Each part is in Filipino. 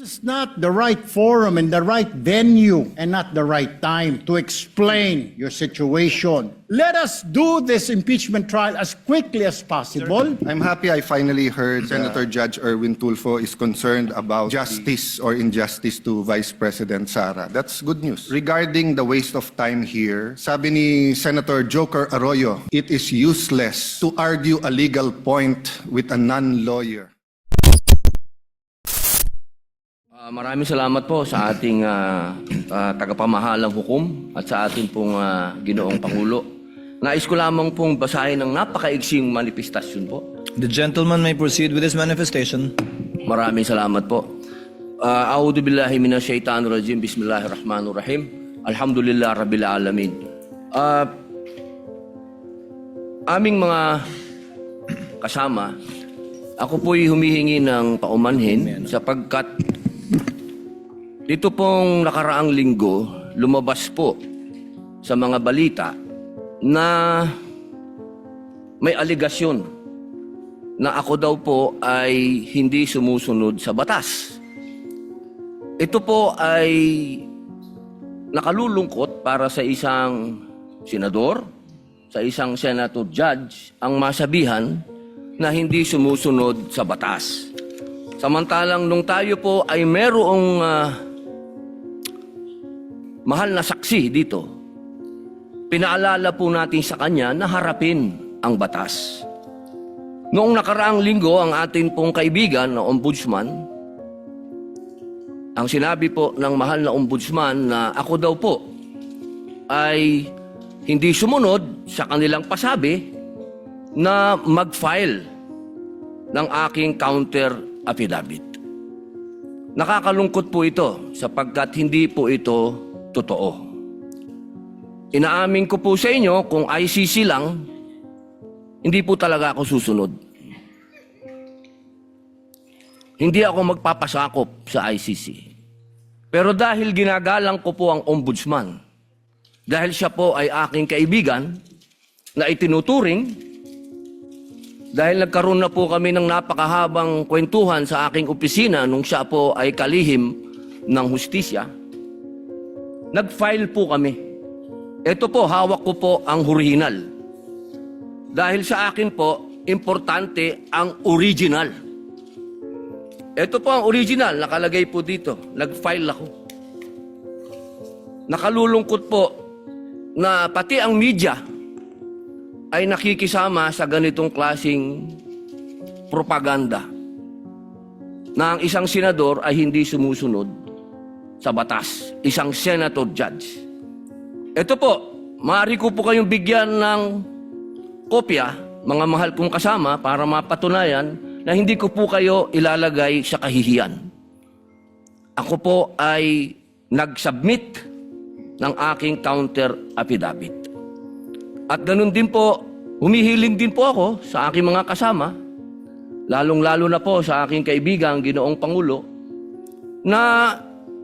This is not the right forum and the right venue and not the right time to explain your situation. Let us do this impeachment trial as quickly as possible. I'm happy I finally heard Senator Judge Erwin Tulfo is concerned about justice or injustice to Vice President Sara. That's good news. Regarding the waste of time here, sabi ni Senator Joker Arroyo, it is useless to argue a legal point with a non-lawyer. Maraming salamat po sa ating tagapamahalang hukom at sa ating pong Ginoong Pangulo. Nais ko lamang pong basahin ng napakaigsing manifestasyon po. The gentleman may proceed with his manifestation. Maraming salamat po. A'udhu billahi minash shaitanir rajim. Bismillahirrahmanirrahim. Alhamdulillah rabbil alamin. Aming mga kasama, ako po'y humihingi ng paumanhin sapagkat dito pong nakaraang linggo, lumabas po sa mga balita na may aligasyon na ako daw po ay hindi sumusunod sa batas. Ito po ay nakalulungkot para sa isang senador, sa isang senator judge, ang masabihan na hindi sumusunod sa batas. Samantalang nung tayo po ay merong mahal na saksi dito, pinaalala po natin sa kanya na harapin ang batas. Noong nakaraang linggo, ang atin pong kaibigan na ombudsman, ang sinabi po ng mahal na ombudsman na ako daw po ay hindi sumunod sa kanilang pasabi na mag-file ng aking counter affidavit. Nakakalungkot po ito sapagkat hindi po ito totoo. Inaamin ko po sa inyo kung ICC lang, hindi po talaga ako susunod. Hindi ako magpapasakop sa ICC. Pero dahil ginagalang ko po ang ombudsman, dahil siya po ay aking kaibigan na itinuturing, dahil nagkaroon na po kami ng napakahabang kwentuhan sa aking opisina nung siya po ay kalihim ng hustisya, nag-file po kami. Ito po, hawak ko po ang original. Dahil sa akin po, importante ang original. Ito po ang original, nakalagay po dito. Nag-file ako. Nakalulungkot po na pati ang media ay nakikisama sa ganitong klasing propaganda na ang isang senador ay hindi sumusunod sa batas, isang senator judge. Ito po, maaari ko po kayong bigyan ng kopya, mga mahal kong kasama, para mapatunayan na hindi ko po kayo ilalagay sa kahihiyan. Ako po ay nag-submit ng aking counter affidavit. At ganun din po, humihiling din po ako sa aking mga kasama, lalong-lalo na po sa aking kaibigan, Ginoong Pangulo, na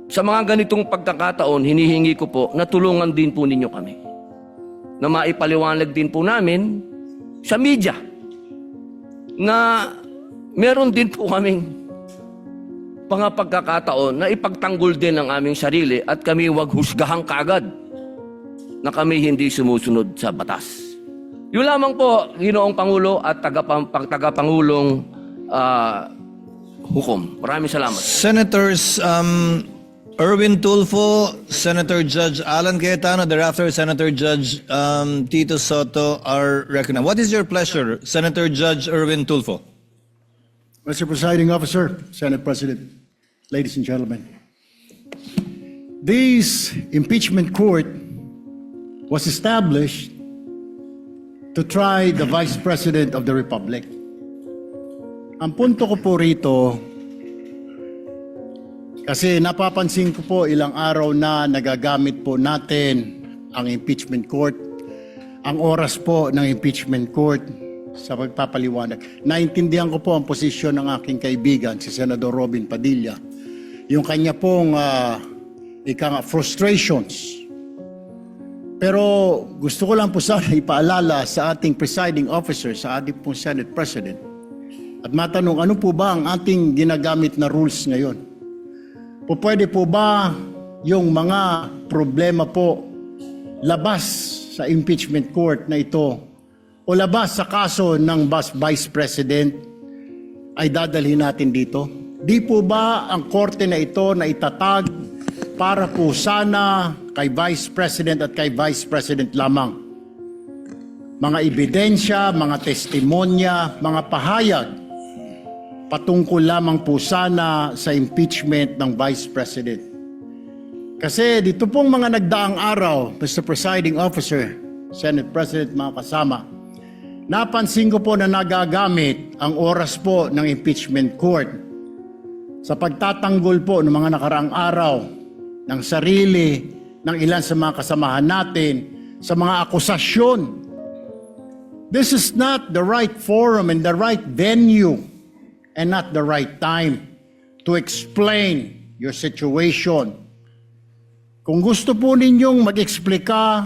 sa mga ganitong pagkakataon, hinihingi ko po na tulungan din po ninyo kami. Na maipaliwanag din po namin sa media na meron din po kaming mga pagkakataon na ipagtanggol din ang aming sarili at kami wag husgahang kaagad na kami hindi sumusunod sa batas. Yun lamang po, Ginoong Pangulo at tagapangulong hukom. Maraming salamat. Senators Erwin Tulfo, Senator Judge Alan Cayetano, thereafter Senator Judge Tito Soto are recognized. What is your pleasure, Senator Judge Erwin Tulfo? Mr. Presiding Officer, Senate President, ladies and gentlemen, this impeachment court was established to try the Vice President of the Republic. Ang punto ko po rito, kasi napapansin ko po ilang araw na nagagamit po natin ang impeachment court, ang oras po ng impeachment court sa pagpapaliwanag. Naintindihan ko po ang posisyon ng aking kaibigan, si Senador Robin Padilla. Yung kanya pong frustrations. Pero gusto ko lang po sana ipaalala sa ating presiding officer, sa ating pong Senate President, at matanong ano po ba ang ating ginagamit na rules ngayon. Pwede po ba yung mga problema po labas sa impeachment court na ito o labas sa kaso ng Vice President ay dadalhin natin dito? Di po ba ang korte na ito na itatag para po sana kay Vice President at kay Vice President lamang? Mga ebidensya, mga testimonya, mga pahayag patungkol lamang po sana sa impeachment ng Vice President. Kasi dito pong mga nagdaang araw, Mr. Presiding Officer, Senate President, mga kasama, napansin ko po na nagagamit ang oras po ng impeachment court sa pagtatanggol po ng mga nakaraang araw ng sarili ng ilan sa mga kasamahan natin sa mga akusasyon. This is not the right forum and the right venue and not the right time to explain your situation. Kung gusto po ninyong mag-eksplika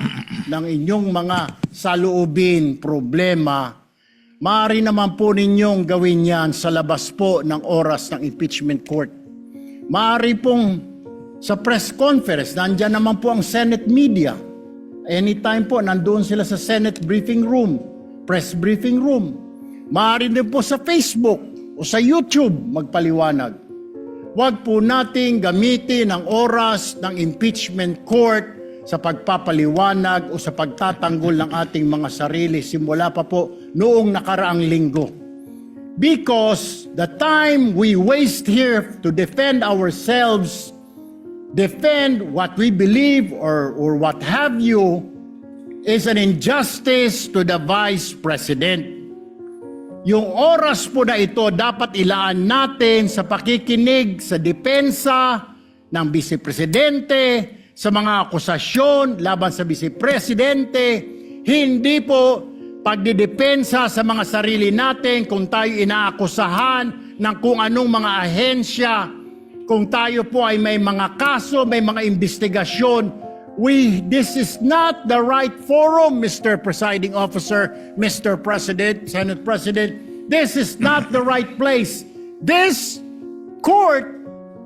ng inyong mga saloobin, problema, maaari naman po ninyong gawin yan sa labas po ng oras ng impeachment court. Maaari pong sa press conference, nandyan naman po ang Senate media. Anytime po, nandoon sila sa Senate briefing room, press briefing room. Maaari din po sa Facebook o sa YouTube magpaliwanag. Huwag po nating gamitin ang oras ng impeachment court sa pagpapaliwanag o sa pagtatanggol ng ating mga sarili simula pa po noong nakaraang linggo. Because the time we waste here to defend ourselves, defend what we believe or what have you, is an injustice to the Vice President. Yung oras po na ito dapat ilaan natin sa pakikinig sa depensa ng Vice Presidente, sa mga akusasyon laban sa Vice Presidente, hindi po pagdidepensa sa mga sarili natin kung tayo inaakusahan ng kung anong mga ahensya, kung tayo po ay may mga kaso, may mga investigasyon. This is not the right forum, Mr. Presiding Officer, Mr. President, Senate President. This is not the right place. This court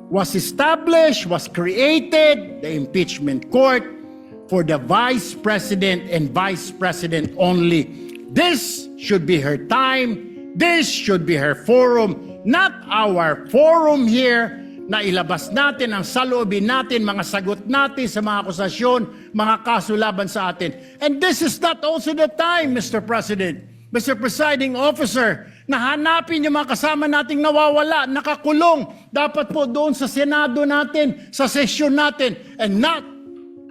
was established, was created, the impeachment court, for the Vice President and Vice President only. This should be her time. This should be her forum, not our forum here na ilabas natin ang saloobin natin, mga sagot natin sa mga akusasyon, mga kaso laban sa atin. And this is not also the time, Mr. President, Mr. Presiding Officer, na hanapin yung mga kasama nating nawawala, nakakulong, dapat po doon sa Senado natin, sa sesyon natin, and not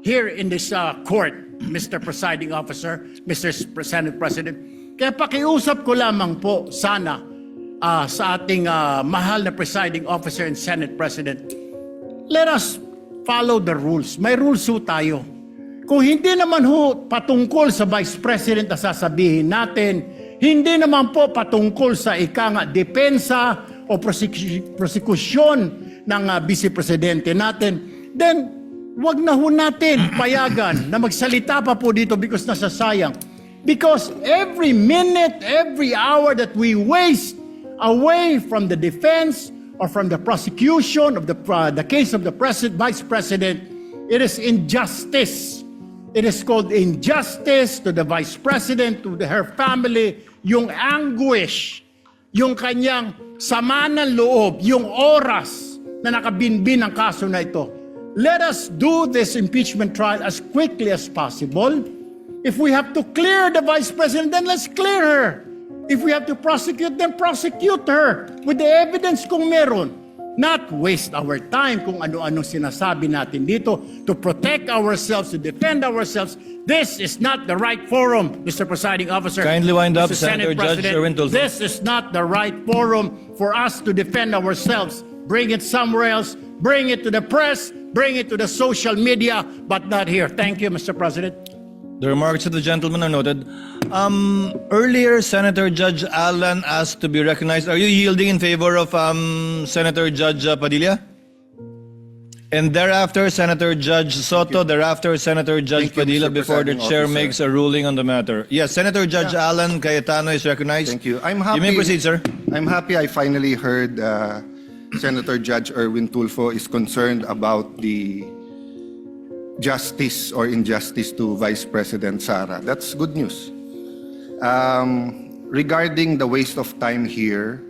here in this court, Mr. Presiding Officer, Mr. Senate President. Kaya pakiusap ko lamang po sana sa ating mahal na Presiding Officer and Senate President, let us follow the rules. May rules ho tayo. Kung hindi naman ho patungkol sa Vice President na sasabihin natin, hindi naman po patungkol sa depensa o prosekusyon ng Vice Presidente natin, then wag na ho natin payagan na magsalita pa po dito because nasasayang. Because every minute, every hour that we waste away from the defense or from the prosecution of the case of the Vice President, it is injustice. It is called injustice to the Vice President, to her family, yung anguish, yung kanyang sama ng loob, yung oras na nakabinbin ang kaso na ito. Let us do this impeachment trial as quickly as possible. If we have to clear the Vice President, then let's clear her. If we have to prosecute, then prosecute her with the evidence kung meron. Not waste our time kung ano-ano sinasabi natin dito to protect ourselves, to defend ourselves. This is not the right forum, Mr. Presiding Officer. Kindly wind up, Mr. Senator Senate Judge President. Erwin Tulfo. This is not the right forum for us to defend ourselves. Bring it somewhere else. Bring it to the press. Bring it to the social media, but not here. Thank you, Mr. President. The remarks of the gentleman are noted. Earlier, Senator Judge Alan asked to be recognized. Are you yielding in favor of Senator Judge Padilla? And thereafter, Senator Judge Soto. Thereafter, Senator Judge Thank you, Padilla, Mr. before the Presiding chair Officer. makes a ruling on the matter. Yes, Senator Judge Alan Cayetano is recognized. Thank you. I'm happy. You may proceed, sir. I'm happy I finally heard Senator Judge Erwin Tulfo is concerned about the justice or injustice to Vice President Sara. That's good news. Regarding the waste of time here,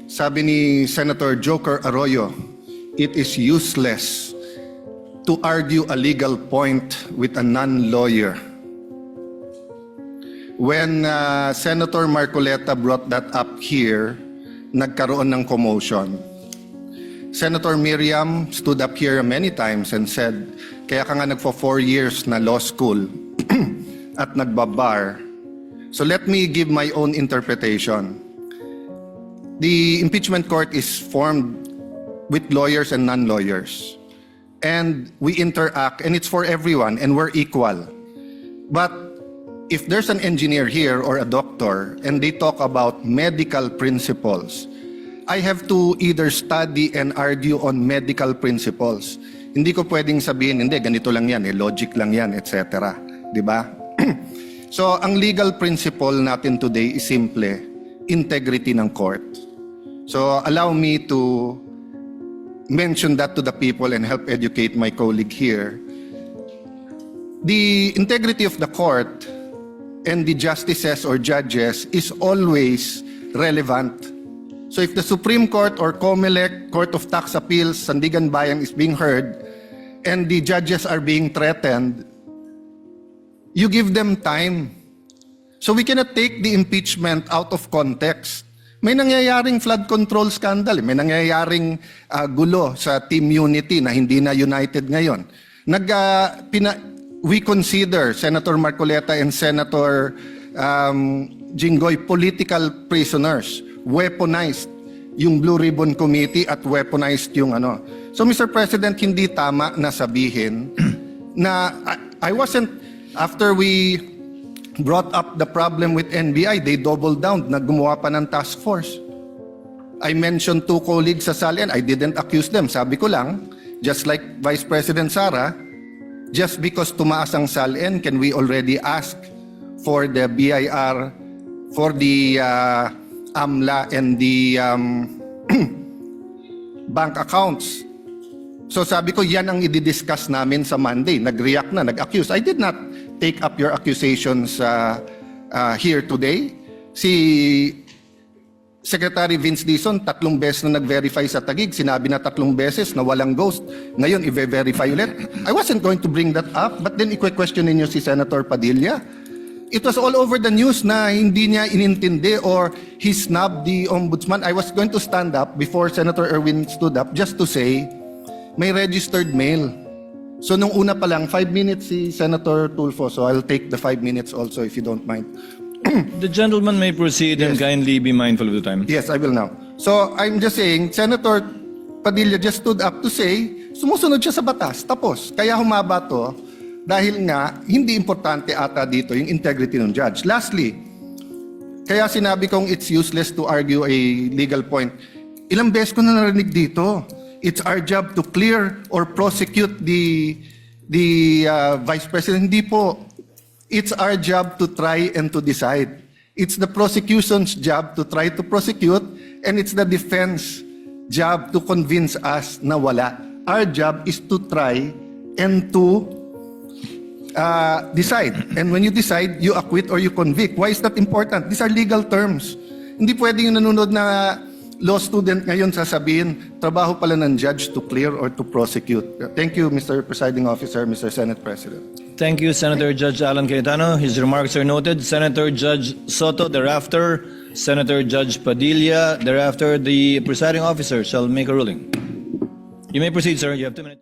sabi ni Senator Joker Arroyo, it is useless to argue a legal point with a non-lawyer. When Senator Marcoleta brought that up here, nagkaroon ng commotion. Senator Miriam stood up here many times and said, kaya ka nga nagpo 4 years na law school at nagbabar. So let me give my own interpretation. The impeachment court is formed with lawyers and non-lawyers. And we interact, and it's for everyone, and we're equal. But if there's an engineer here or a doctor, and they talk about medical principles, I have to either study and argue on medical principles. Hindi ko pwedeng sabihin, hindi, ganito lang yan, logic lang yan, etc. Di ba? So, ang legal principle natin today is simple, integrity ng court. So, allow me to mention that to the people and help educate my colleague here. The integrity of the court and the justices or judges is always relevant. So if the Supreme Court or COMELEC, Court of Tax Appeals, Sandigan Bayan is being heard and the judges are being threatened, you give them time. So we cannot take the impeachment out of context. May nangyayaring flood control scandal, may nangyayaring gulo sa Team Unity na hindi na united ngayon. We consider Senator Marcoleta and Senator Jinggoy political prisoners, weaponized yung Blue Ribbon Committee at weaponized yung ano. So Mr. President, hindi tama na sabihin na I wasn't, after we brought up the problem with NBI, they doubled down, naggumawa pa ng task force. I mentioned 2 colleagues sa Salian, I didn't accuse them. Sabi ko lang, just like Vice President Sara, just because tumaas ang Salian, can we already ask for the BIR, for the AMLA and the bank accounts? So sabi ko, yan ang i-discuss namin sa Monday. Nag-react na, nag-accuse. I did not take up your accusations here today. Si Secretary Vince Dizon, 3 beses na nag-verify sa Taguig. Sinabi na 3 beses na walang ghost. Ngayon, i-verify ulit. I wasn't going to bring that up, but then i-question ninyo si Senator Padilla. It was all over the news na hindi niya inintindi or he snubbed the ombudsman. I was going to stand up before Senator Erwin stood up just to say, may registered mail. So nung una pa lang, 5 minutes si Senator Tulfo, so I'll take the 5 minutes also if you don't mind. The gentleman may proceed and Yes. kindly be mindful of the time. Yes, I will now. So I'm just saying, Senator Padilla just stood up to say, sumusunod siya sa batas, tapos. Kaya humaba to, dahil nga, hindi importante ata dito yung integrity ng judge. Lastly, kaya sinabi kong it's useless to argue a legal point. Ilang beses ko na narinig dito. It's our job to clear or prosecute the Vice President. Hindi po. It's our job to try and to decide. It's the prosecution's job to try to prosecute, and it's the defense job to convince us na wala. Our job is to try and to decide. And when you decide, you acquit or you convict. Why is that important? These are legal terms. Hindi pwedeng yung nanonood na law student ngayon sasabihin, trabaho pala ng judge to clear or to prosecute. Thank you, Mr. Presiding Officer, Mr. Senate President. Thank you, Senator Judge Alan Cayetano. His remarks are noted. Senator Judge Soto, thereafter, Senator Judge Padilla, thereafter, the presiding officer shall make a ruling. You may proceed, sir. You have 2 minutes.